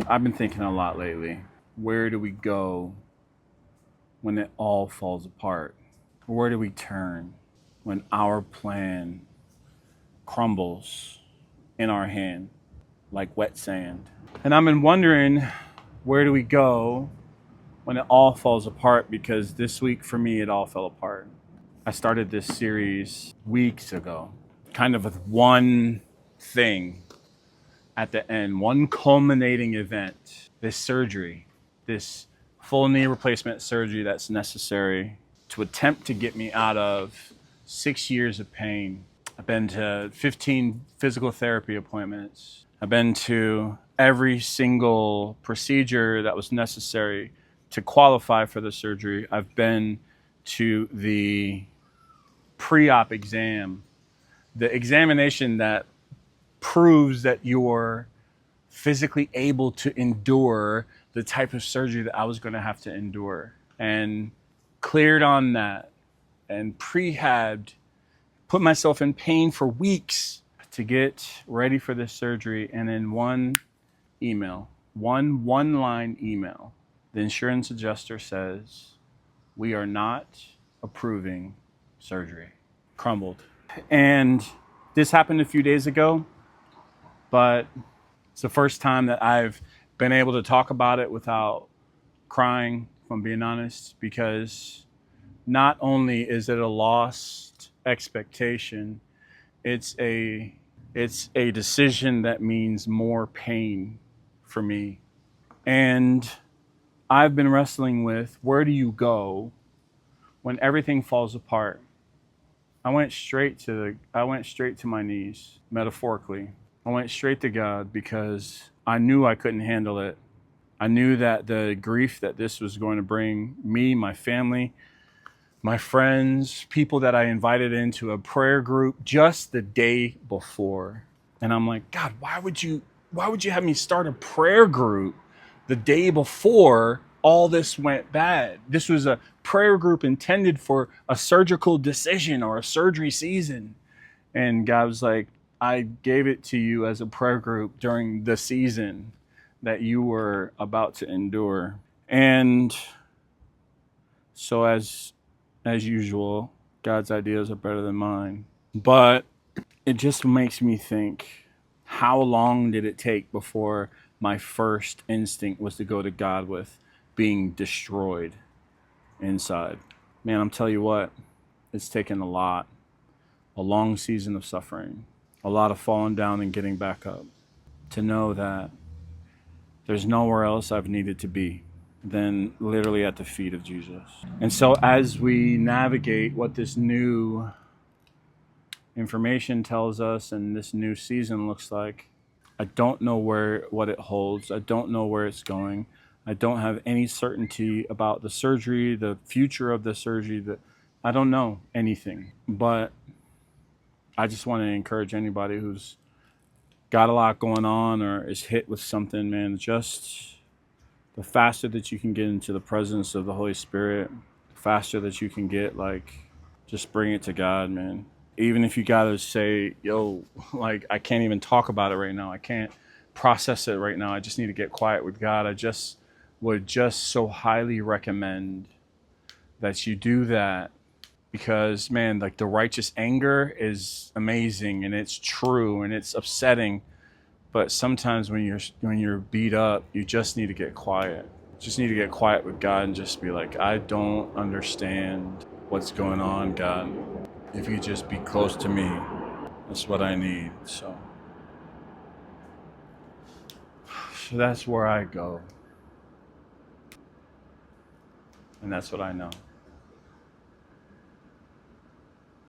I've been thinking a lot lately. Where do we go when it all falls apart? Where do we turn when our plan crumbles in our hand like wet sand? And I've been wondering, where do we go when it all falls apart? Because this week for me, it all fell apart. I started this series weeks ago, kind of with one thing at the end, one culminating event, this surgery, this full knee replacement surgery that's necessary to attempt to get me out of 6 years of pain. I've been to 15 physical therapy appointments. I've been to every single procedure that was necessary to qualify for the surgery. I've been to the pre-op exam, the examination that proves that you're physically able to endure the type of surgery that I was going to have to endure, and cleared on that and prehabbed, put myself in pain for weeks to get ready for this surgery. And in one email, one line email, the insurance adjuster says, "We are not approving surgery." Crumbled. And this happened a few days ago, but it's the first time that I've been able to talk about it without crying, if I'm being honest, because not only is it a lost expectation, it's a decision that means more pain for me. And I've been wrestling with, where do you go when everything falls apart? I went straight to my knees, metaphorically. I went straight to God because I knew I couldn't handle it. I knew that the grief that this was going to bring me, my family, my friends, people that I invited into a prayer group just the day before. And I'm like, God, why would you have me start a prayer group the day before all this went bad? This was a prayer group intended for a surgical decision or a surgery season. And God was like, I gave it to you as a prayer group during the season that you were about to endure. And so as usual, God's ideas are better than mine. But it just makes me think, how long did it take before my first instinct was to go to God with being destroyed inside? Man, I'm telling you what, it's taken a long season of suffering, a lot of falling down and getting back up, to know that there's nowhere else I've needed to be than literally at the feet of Jesus. And so as we navigate what this new information tells us and this new season looks like, I don't know what it holds. I don't know where it's going. I don't have any certainty about the surgery, the future of the surgery. I don't know anything. But I just want to encourage anybody who's got a lot going on or is hit with something, man, just the faster that you can get into the presence of the Holy Spirit, the faster that you can get, just bring it to God, man. Even if you gotta say, yo, I can't even talk about it right now. I can't process it right now. I just need to get quiet with God. I just would so highly recommend that you do that, because, man, the righteous anger is amazing and it's true and it's upsetting. But sometimes when you're beat up, you just need to get quiet. Just need to get quiet with God and just be like, I don't understand what's going on, God. If you just be close to me, that's what I need. So that's where I go. And that's what I know.